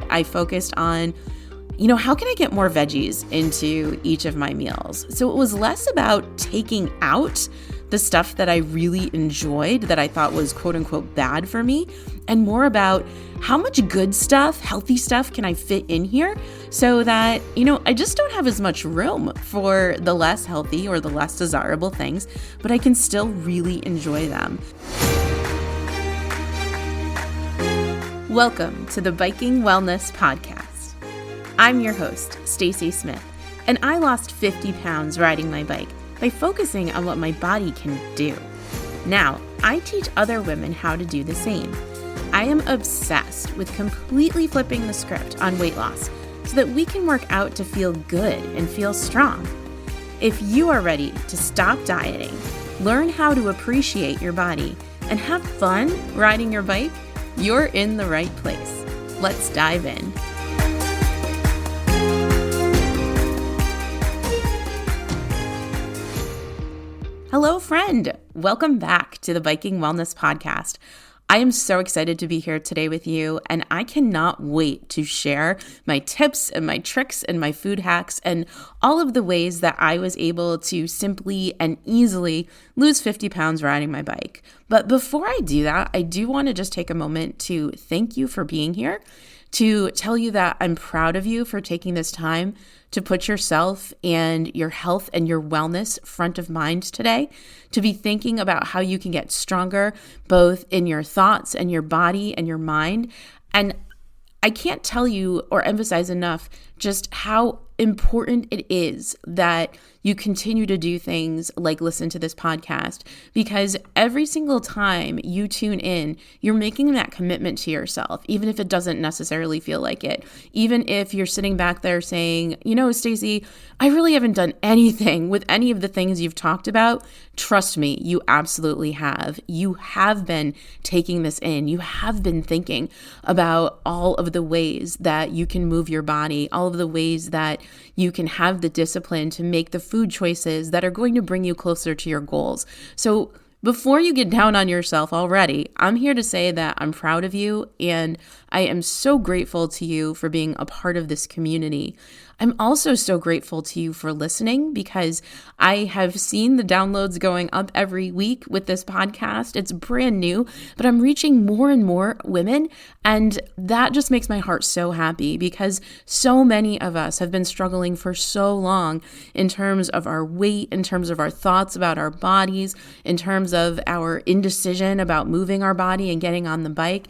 I focused on, how can I get more veggies into each of my meals? So it was less about taking out the stuff that I really enjoyed that I thought was quote unquote bad for me, and more about how much good stuff, healthy stuff can I fit in here so that, I just don't have as much room for the less healthy or the less desirable things, but I can still really enjoy them. Welcome to the Biking Wellness Podcast. I'm your host, Stacey Smith, and I lost 50 pounds riding my bike by focusing on what my body can do. Now, I teach other women how to do the same. I am obsessed with completely flipping the script on weight loss so that we can work out to feel good and feel strong. If you are ready to stop dieting, learn how to appreciate your body, and have fun riding your bike, you're in the right place. Let's dive in. Hello, friend. Welcome back to the Biking Wellness Podcast. I am so excited to be here today with you, and I cannot wait to share my tips and my tricks and my food hacks and all of the ways that I was able to simply and easily lose 50 pounds riding my bike. But before I do that, I do want to just take a moment to thank you for being here, to tell you that I'm proud of you for taking this time to put yourself and your health and your wellness front of mind today, to be thinking about how you can get stronger, both in your thoughts and your body and your mind. And I can't tell you or emphasize enough just how important it is that you continue to do things like listen to this podcast, because every single time you tune in, you're making that commitment to yourself, even if it doesn't necessarily feel like it. Even if you're sitting back there saying, Stacey, I really haven't done anything with any of the things you've talked about. Trust me, you absolutely have. You have been taking this in. You have been thinking about all of the ways that you can move your body, all of the ways that you can have the discipline to make the food choices that are going to bring you closer to your goals. So before you get down on yourself already, I'm here to say that I'm proud of you, and I am so grateful to you for being a part of this community. I'm also so grateful to you for listening, because I have seen the downloads going up every week with this podcast. It's brand new, but I'm reaching more and more women, and that just makes my heart so happy, because so many of us have been struggling for so long in terms of our weight, in terms of our thoughts about our bodies, in terms of our indecision about moving our body and getting on the bike.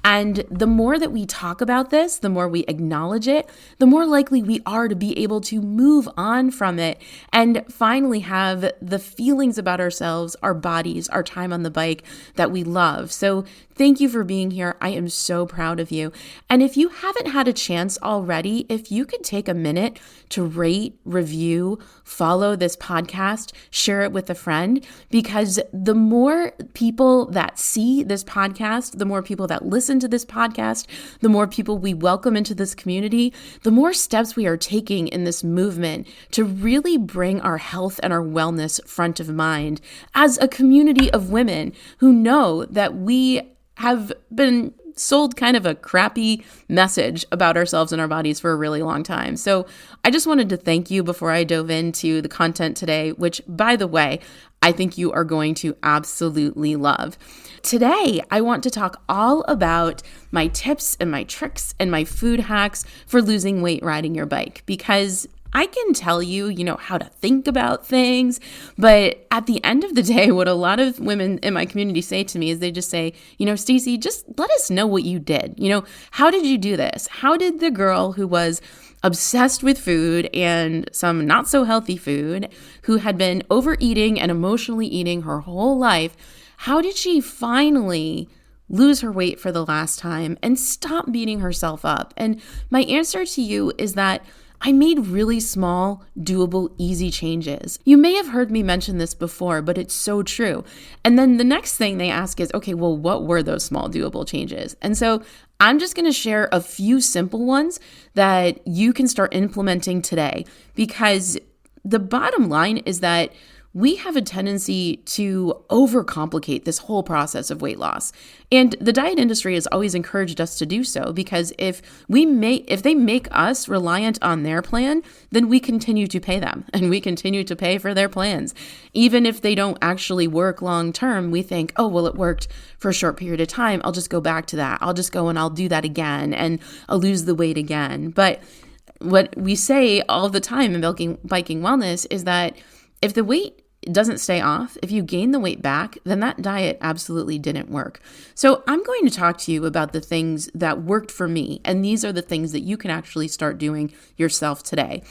And the more that we talk about this, the more we acknowledge it, the more likely we are to be able to move on from it and finally have the feelings about ourselves, our bodies, our time on the bike that we love. So thank you for being here. I am so proud of you. And if you haven't had a chance already, if you could take a minute to rate, review, follow this podcast, share it with a friend, because the more people that see this podcast, the more people that listen to this podcast, the more people we welcome into this community, the more steps we are taking in this movement to really bring our health and our wellness front of mind as a community of women who know that we have been sold kind of a crappy message about ourselves and our bodies for a really long time. So I just wanted to thank you before I dove into the content today, which, by the way, I think you are going to absolutely love. Today, I want to talk all about my tips and my tricks and my food hacks for losing weight riding your bike, because I can tell you, how to think about things, but at the end of the day, what a lot of women in my community say to me is they just say, Stacey, just let us know what you did. How did you do this? How did the girl who was obsessed with food and some not so healthy food, who had been overeating and emotionally eating her whole life, how did she finally lose her weight for the last time and stop beating herself up? And my answer to you is that I made really small, doable, easy changes. You may have heard me mention this before, but it's so true. And then the next thing they ask is, okay, well, what were those small, doable changes? And so I'm just going to share a few simple ones that you can start implementing today, because the bottom line is that we have a tendency to overcomplicate this whole process of weight loss. And the diet industry has always encouraged us to do so, because if they make us reliant on their plan, then we continue to pay them and we continue to pay for their plans. Even if they don't actually work long term, we think, oh, well, it worked for a short period of time. I'll just go back to that. I'll just go and I'll do that again and I'll lose the weight again. But what we say all the time in biking wellness is that if the weight doesn't stay off, if you gain the weight back, then that diet absolutely didn't work. So I'm going to talk to you about the things that worked for me, and these are the things that you can actually start doing yourself today.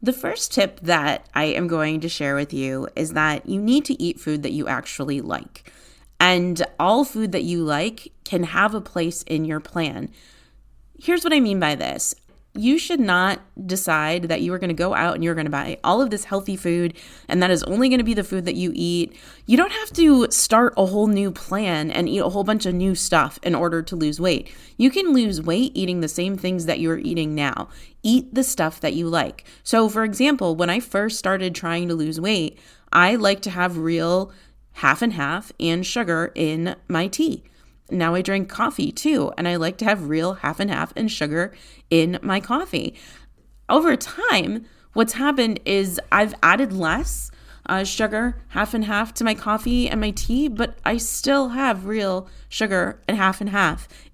The first tip that I am going to share with you is that you need to eat food that you actually like. And all food that you like can have a place in your plan. Here's what I mean by this. You should not decide that you are going to go out and you're going to buy all of this healthy food and that is only going to be the food that you eat. You don't have to start a whole new plan and eat a whole bunch of new stuff in order to lose weight. You can lose weight eating the same things that you're eating now. Eat the stuff that you like. So for example, when I first started trying to lose weight, I like to have real half and half and sugar in my tea. Now I drink coffee too, and I like to have real half and half and sugar in my coffee. Over time, what's happened is I've added less sugar, half and half to my coffee and my tea, but I still have real sugar and half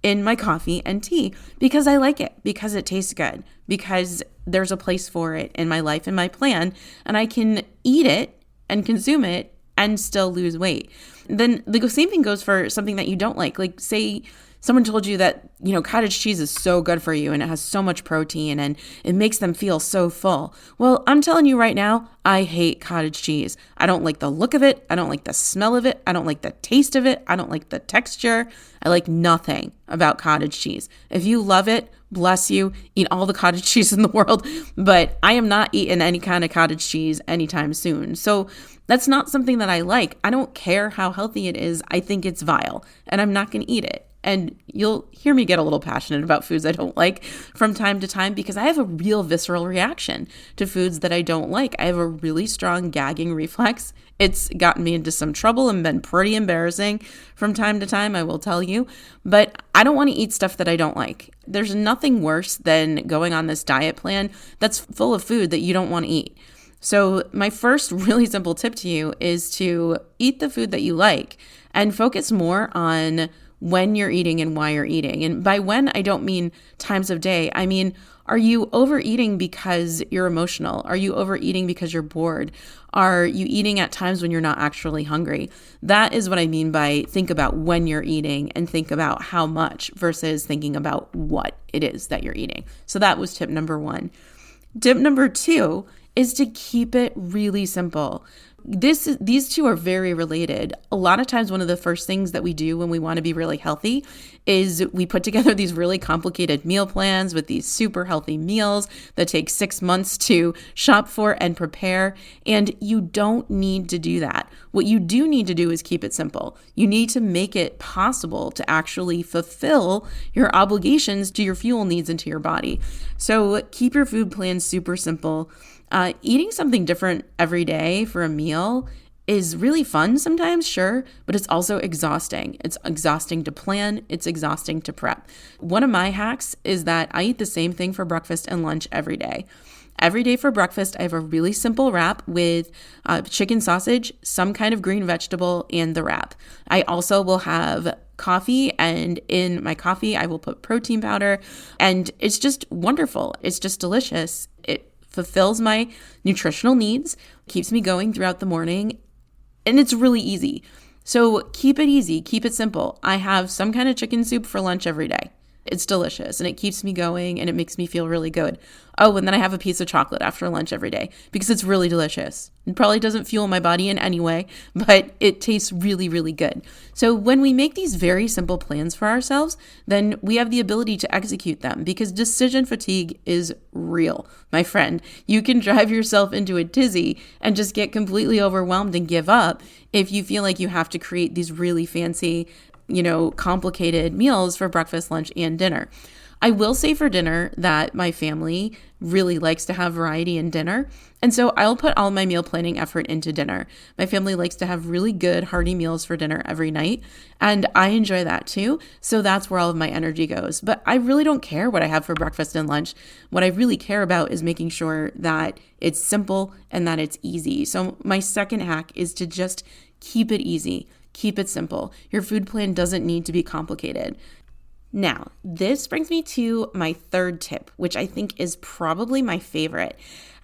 in my coffee and tea because I like it, because it tastes good, because there's a place for it in my life and my plan, and I can eat it and consume it and still lose weight. Then the same thing goes for something that you don't like. Like say someone told you that, cottage cheese is so good for you and it has so much protein and it makes them feel so full. Well, I'm telling you right now, I hate cottage cheese. I don't like the look of it. I don't like the smell of it. I don't like the taste of it. I don't like the texture. I like nothing about cottage cheese. If you love it, bless you, eat all the cottage cheese in the world, but I am not eating any kind of cottage cheese anytime soon. So that's not something that I like. I don't care how healthy it is. I think it's vile and I'm not going to eat it. And you'll hear me get a little passionate about foods I don't like from time to time because I have a real visceral reaction to foods that I don't like. I have a really strong gagging reflex. It's gotten me into some trouble and been pretty embarrassing from time to time, I will tell you. But I don't want to eat stuff that I don't like. There's nothing worse than going on this diet plan that's full of food that you don't want to eat. So my first really simple tip to you is to eat the food that you like and focus more on when you're eating and why you're eating. And by when, I don't mean times of day. I mean, are you overeating because you're emotional? Are you overeating because you're bored? Are you eating at times when you're not actually hungry? That is what I mean by think about when you're eating and think about how much versus thinking about what it is that you're eating. So that was tip number 1. Tip number 2 is to keep it really simple. These two are very related. A lot of times, one of the first things that we do when we want to be really healthy is we put together these really complicated meal plans with these super healthy meals that take 6 months to shop for and prepare. And you don't need to do that. What you do need to do is keep it simple. You need to make it possible to actually fulfill your obligations to your fuel needs into your body. So keep your food plans super simple. Eating something different every day for a meal is really fun sometimes, sure, but it's also exhausting. It's exhausting to plan. It's exhausting to prep. One of my hacks is that I eat the same thing for breakfast and lunch every day. Every day for breakfast, I have a really simple wrap with chicken sausage, some kind of green vegetable, and the wrap. I also will have coffee, and in my coffee, I will put protein powder, and it's just wonderful. It's just delicious. It fulfills my nutritional needs, keeps me going throughout the morning, and it's really easy. So keep it easy, keep it simple. I have some kind of chicken soup for lunch every day. It's delicious and it keeps me going and it makes me feel really good. Oh, and then I have a piece of chocolate after lunch every day because it's really delicious. It probably doesn't fuel my body in any way, but it tastes really, really good. So when we make these very simple plans for ourselves, then we have the ability to execute them because decision fatigue is real, my friend. You can drive yourself into a tizzy and just get completely overwhelmed and give up if you feel like you have to create these really fancy complicated meals for breakfast, lunch, and dinner. I will say for dinner that my family really likes to have variety in dinner. And so I'll put all my meal planning effort into dinner. My family likes to have really good, hearty meals for dinner every night. And I enjoy that too. So that's where all of my energy goes. But I really don't care what I have for breakfast and lunch. What I really care about is making sure that it's simple and that it's easy. So my second hack is to just keep it easy. Keep it simple. Your food plan doesn't need to be complicated. Now, this brings me to my third tip, which I think is probably my favorite.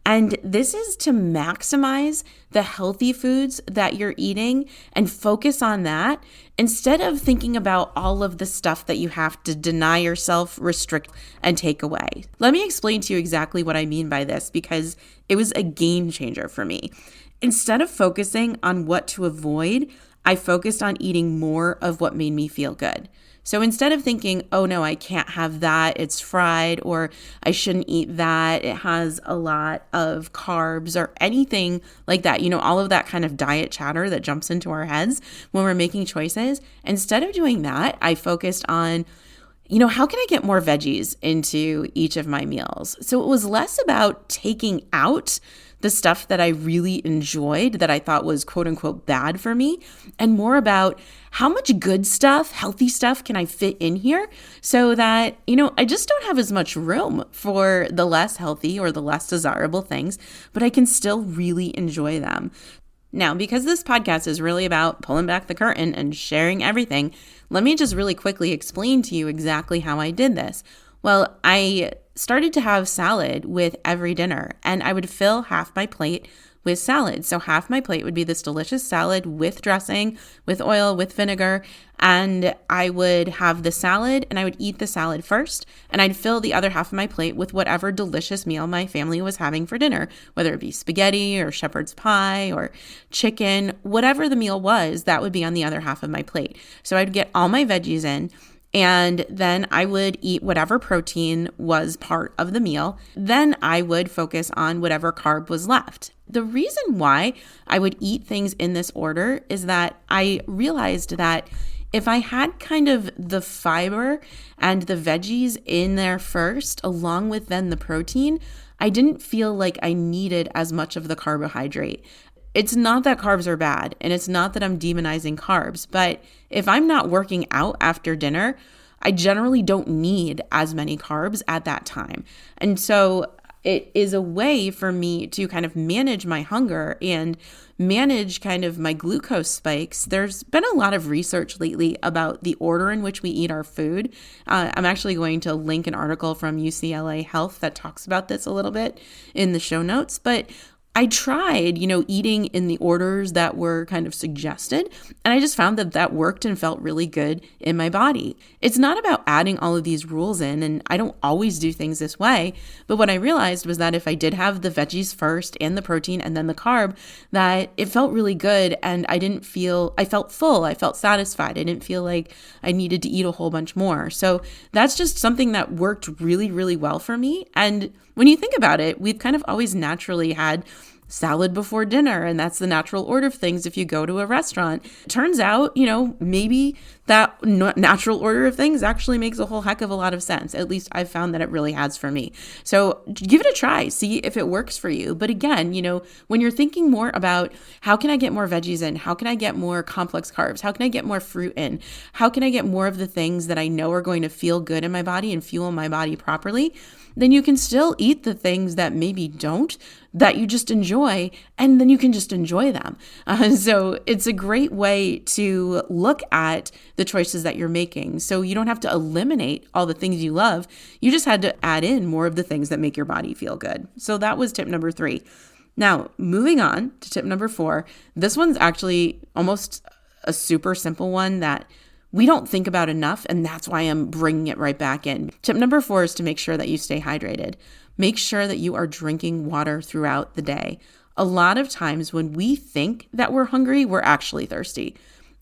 And this is to maximize the healthy foods that you're eating and focus on that instead of thinking about all of the stuff that you have to deny yourself, restrict, and take away. Let me explain to you exactly what I mean by this because it was a game changer for me. Instead of focusing on what to avoid, I focused on eating more of what made me feel good. So instead of thinking, oh no, I can't have that, it's fried, or I shouldn't eat that, it has a lot of carbs or anything like that, all of that kind of diet chatter that jumps into our heads when we're making choices. Instead of doing that, I focused on how can I get more veggies into each of my meals? So it was less about taking out the stuff that I really enjoyed that I thought was quote unquote bad for me, and more about how much good stuff, healthy stuff can I fit in here so that, I just don't have as much room for the less healthy or the less desirable things, but I can still really enjoy them. Now, because this podcast is really about pulling back the curtain and sharing everything, let me just really quickly explain to you exactly how I did this. Well, I started to have salad with every dinner, and I would fill half my plate with salad. So half my plate would be this delicious salad with dressing, with oil, with vinegar, and I would have the salad and I would eat the salad first, and I'd fill the other half of my plate with whatever delicious meal my family was having for dinner, whether it be spaghetti or shepherd's pie or chicken, whatever the meal was, that would be on the other half of my plate. So I'd get all my veggies in, and then I would eat whatever protein was part of the meal. Then I would focus on whatever carb was left. The reason why I would eat things in this order is that I realized that if I had kind of the fiber and the veggies in there first, along with then the protein, I didn't feel like I needed as much of the carbohydrate. It's not that carbs are bad, and it's not that I'm demonizing carbs, but if I'm not working out after dinner, I generally don't need as many carbs at that time. And so it is a way for me to kind of manage my hunger and manage kind of my glucose spikes. There's been a lot of research lately about the order in which we eat our food. I'm actually going to link an article from UCLA Health that talks about this a little bit in the show notes, but I tried, eating in the orders that were kind of suggested, and I just found that worked and felt really good in my body. It's not about adding all of these rules in, and I don't always do things this way, but what I realized was that if I did have the veggies first and the protein and then the carb, that it felt really good, and I felt full, I felt satisfied. I didn't feel like I needed to eat a whole bunch more. So that's just something that worked really, really well for me. And when you think about it, we've kind of always naturally had salad before dinner, and that's the natural order of things if you go to a restaurant. Turns out, maybe that natural order of things actually makes a whole heck of a lot of sense. At least I've found that it really has for me. So give it a try, see if it works for you. But again, when you're thinking more about how can I get more veggies in, how can I get more complex carbs, how can I get more fruit in, how can I get more of the things that I know are going to feel good in my body and fuel my body properly, then you can still eat the things that maybe don't, that you just enjoy, and then you can just enjoy them. So it's a great way to look at the choices that you're making. So you don't have to eliminate all the things you love. You just had to add in more of the things that make your body feel good. So that was tip number 3. Now, moving on to tip number 4. This one's actually almost a super simple one that we don't think about enough, and that's why I'm bringing it right back in. Tip number 4 is to make sure that you stay hydrated. Make sure that you are drinking water throughout the day. A lot of times when we think that we're hungry, we're actually thirsty.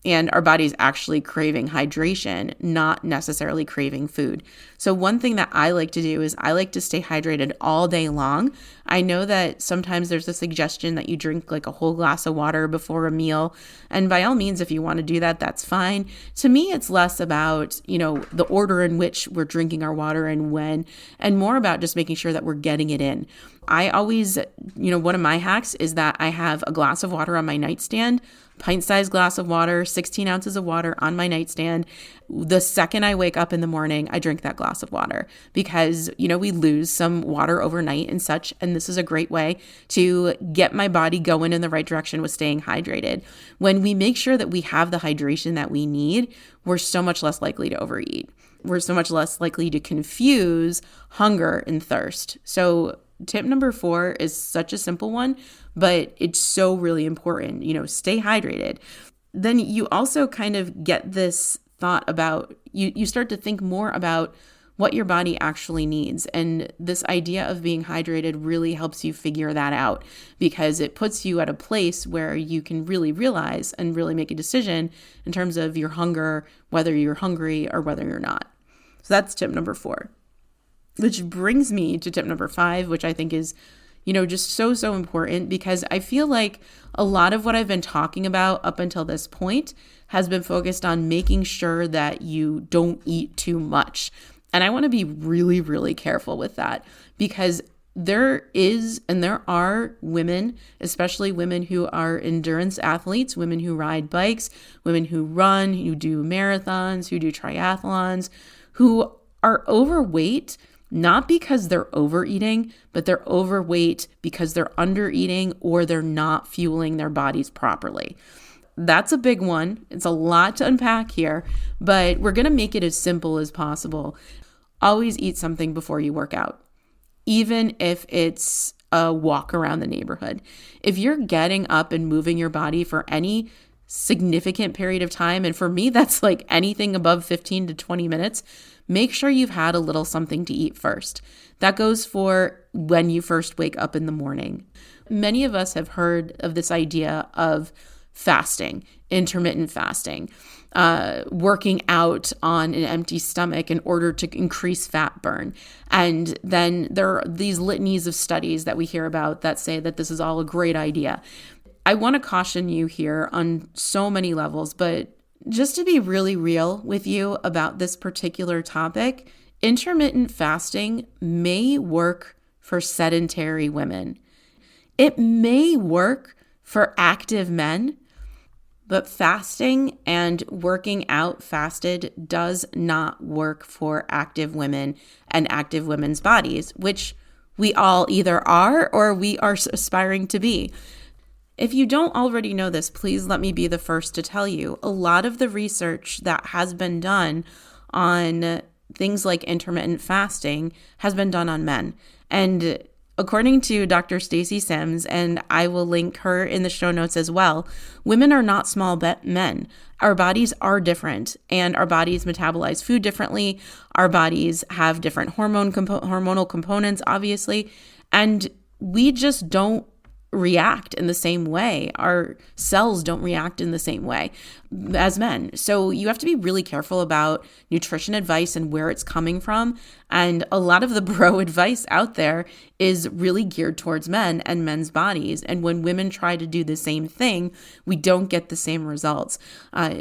And our body's actually craving hydration, not necessarily craving food. So one thing that I like to do is I like to stay hydrated all day long. I know that sometimes there's a suggestion that you drink like a whole glass of water before a meal. And by all means, if you want to do that, that's fine. To me, it's less about, the order in which we're drinking our water and when, and more about just making sure that we're getting it in. I always, one of my hacks is that I have a glass of water on my nightstand, pint-sized glass of water, 16 ounces of water on my nightstand. The second I wake up in the morning, I drink that glass of water because, we lose some water overnight and such. And this is a great way to get my body going in the right direction with staying hydrated. When we make sure that we have the hydration that we need, we're so much less likely to overeat. We're so much less likely to confuse hunger and thirst. So tip number 4 is such a simple one, but it's so really important, stay hydrated. Then you also kind of get this thought about, you start to think more about what your body actually needs. And this idea of being hydrated really helps you figure that out because it puts you at a place where you can really realize and really make a decision in terms of your hunger, whether you're hungry or whether you're not. So that's tip number 4. Which brings me to tip number 5, which I think is, just so important because I feel like a lot of what I've been talking about up until this point has been focused on making sure that you don't eat too much. And I want to be really, really careful with that because there are women, especially women who are endurance athletes, women who ride bikes, women who run, who do marathons, who do triathlons, who are overweight. Not because they're overeating, but they're overweight because they're undereating or they're not fueling their bodies properly. That's a big one. It's a lot to unpack here, but we're going to make it as simple as possible. Always eat something before you work out, even if it's a walk around the neighborhood. If you're getting up and moving your body for any significant period of time, and for me, that's like anything above 15 to 20 minutes, make sure you've had a little something to eat first. That goes for when you first wake up in the morning. Many of us have heard of this idea of fasting, intermittent fasting, working out on an empty stomach in order to increase fat burn. And then there are these litanies of studies that we hear about that say that this is all a great idea. I want to caution you here on so many levels, but just to be really real with you about this particular topic, intermittent fasting may work for sedentary women. It may work for active men, but fasting and working out fasted does not work for active women and active women's bodies, which we all either are or we are aspiring to be. If you don't already know this, please let me be the first to tell you. A lot of the research that has been done on things like intermittent fasting has been done on men. And according to Dr. Stacy Sims, and I will link her in the show notes as well, women are not small men. Our bodies are different and our bodies metabolize food differently. Our bodies have different hormonal components, obviously, and we just don't react in the same way. Our cells don't react in the same way as men. So you have to be really careful about nutrition advice and where it's coming from. And a lot of the bro advice out there is really geared towards men and men's bodies. And when women try to do the same thing, we don't get the same results.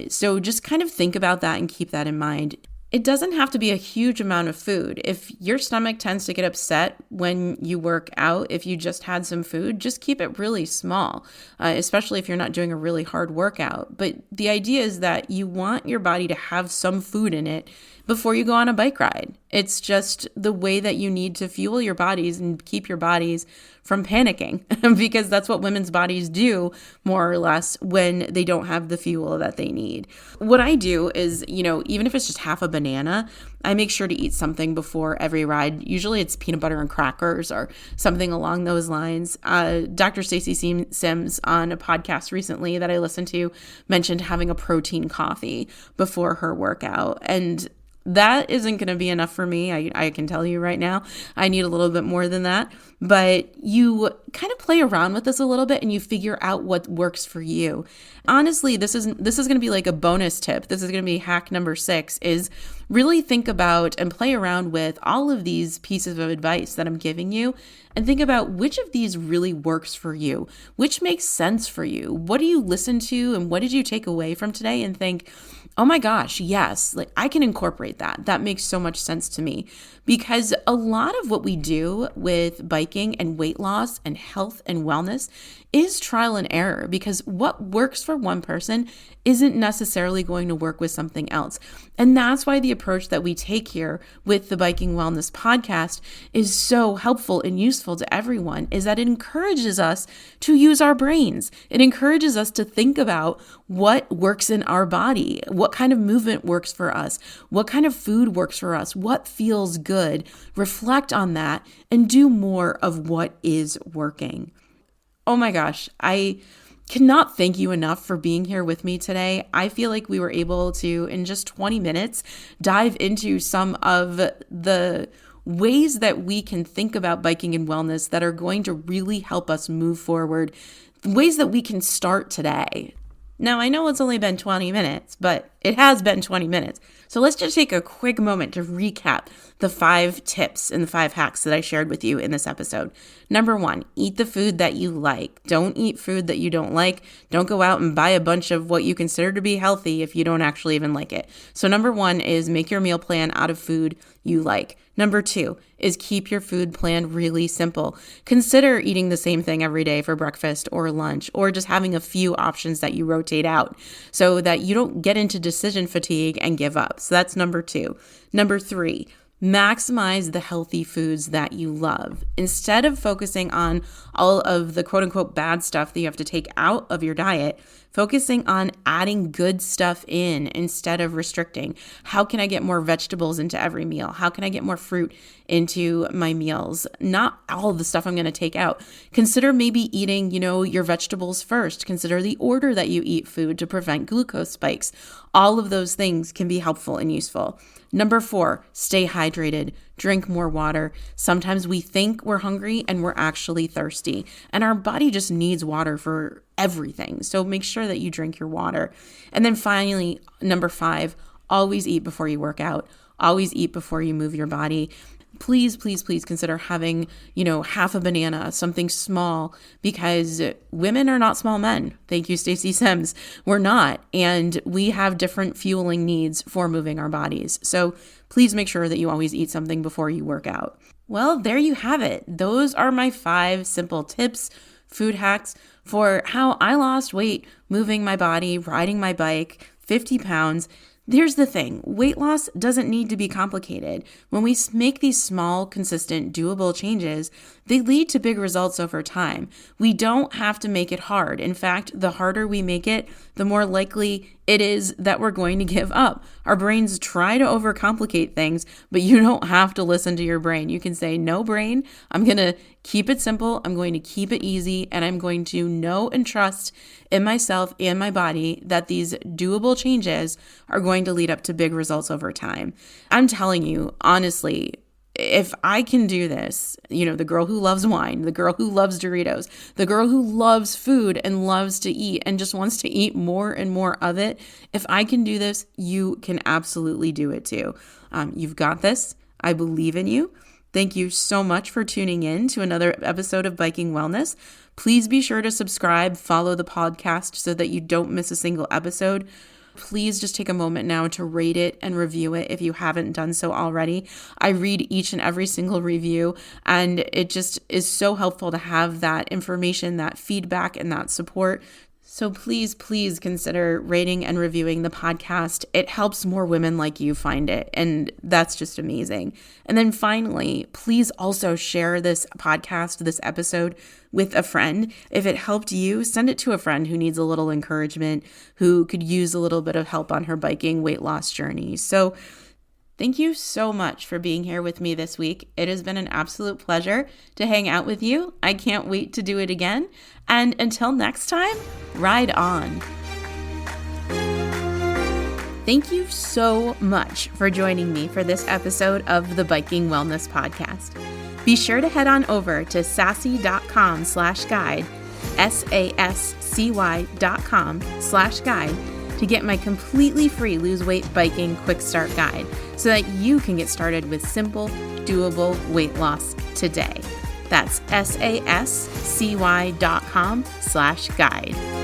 So just kind of think about that and keep that in mind. It doesn't have to be a huge amount of food. If your stomach tends to get upset when you work out, if you just had some food, just keep it really small, especially if you're not doing a really hard workout. But the idea is that you want your body to have some food in it before you go on a bike ride. It's just the way that you need to fuel your bodies and keep your bodies from panicking because that's what women's bodies do more or less when they don't have the fuel that they need. What I do is, even if it's just half a banana, I make sure to eat something before every ride. Usually it's peanut butter and crackers or something along those lines. Dr. Stacy Sims on a podcast recently that I listened to mentioned having a protein coffee before her workout. And That isn't going to be enough for me. I can tell you right now, I need a little bit more than that. But you kind of play around with this a little bit and you figure out what works for you. Honestly, this is going to be like a bonus tip. This is going to be hack number 6 is really think about and play around with all of these pieces of advice that I'm giving you and think about which of these really works for you, which makes sense for you. What do you listen to and what did you take away from today and think, oh my gosh, yes, like I can incorporate that. That makes so much sense to me because a lot of what we do with biking and weight loss and health and wellness is trial and error because what works for one person isn't necessarily going to work with something else. And that's why the approach that we take here with the Biking Wellness podcast is so helpful and useful to everyone is that it encourages us to use our brains. It encourages us to think about what works in our body, what kind of movement works for us, what kind of food works for us, what feels good. Reflect on that and do more of what is working. Oh my gosh, I cannot thank you enough for being here with me today. I feel like we were able to, in just 20 minutes, dive into some of the ways that we can think about biking and wellness that are going to really help us move forward, ways that we can start today. Now, I know it's only been 20 minutes, but it has been 20 minutes. So let's just take a quick moment to recap the 5 tips and the 5 hacks that I shared with you in this episode. Number 1, eat the food that you like. Don't eat food that you don't like. Don't go out and buy a bunch of what you consider to be healthy if you don't actually even like it. So number 1 is make your meal plan out of food you like. Number 2 is keep your food plan really simple. Consider eating the same thing every day for breakfast or lunch, or just having a few options that you rotate out so that you don't get into decision fatigue and give up. So that's number 2. Number 3, maximize the healthy foods that you love. Instead of focusing on all of the quote unquote bad stuff that you have to take out of your diet, focusing on adding good stuff in instead of restricting. How can I get more vegetables into every meal? How can I get more fruit into my meals? Not all of the stuff I'm going to take out. Consider maybe eating, your vegetables first. Consider the order that you eat food to prevent glucose spikes. All of those things can be helpful and useful. Number 4, stay hydrated. Drink more water. Sometimes we think we're hungry and we're actually thirsty, and our body just needs water for everything. So make sure that you drink your water. And then finally, number 5, always eat before you work out. Always eat before you move your body. Please, please, please consider having, half a banana, something small, because women are not small men. Thank you, Stacey Sims. We're not. And we have different fueling needs for moving our bodies. So please make sure that you always eat something before you work out. Well, there you have it. Those are my 5 simple tips, food hacks for how I lost weight, moving my body, riding my bike, 50 pounds. Here's the thing, weight loss doesn't need to be complicated. When we make these small, consistent, doable changes, they lead to big results over time. We don't have to make it hard. In fact, the harder we make it, the more likely it is that we're going to give up. Our brains try to overcomplicate things, but you don't have to listen to your brain. You can say, no brain, I'm going to keep it simple, I'm going to keep it easy, and I'm going to know and trust in myself and my body that these doable changes are going to lead up to big results over time. I'm telling you, honestly, if I can do this, the girl who loves wine, the girl who loves Doritos, the girl who loves food and loves to eat and just wants to eat more and more of it, if I can do this, you can absolutely do it too. You've got this. I believe in you. Thank you so much for tuning in to another episode of Biking Wellness. Please be sure to subscribe, follow the podcast so that you don't miss a single episode. Please just take a moment now to rate it and review it if you haven't done so already. I read each and every single review, and it just is so helpful to have that information, that feedback, and that support. So please, please consider rating and reviewing the podcast. It helps more women like you find it, and that's just amazing. And then finally, please also share this podcast, this episode, with a friend. If it helped you, send it to a friend who needs a little encouragement, who could use a little bit of help on her biking weight loss journey. So thank you so much for being here with me this week. It has been an absolute pleasure to hang out with you. I can't wait to do it again. And until next time, ride on. Thank you so much for joining me for this episode of the Biking Wellness Podcast. Be sure to head on over to sassy.com/guide, SASCY.com/guide, to get my completely free Lose Weight Biking Quick Start Guide so that you can get started with simple, doable weight loss today. That's SASCY.com/guide.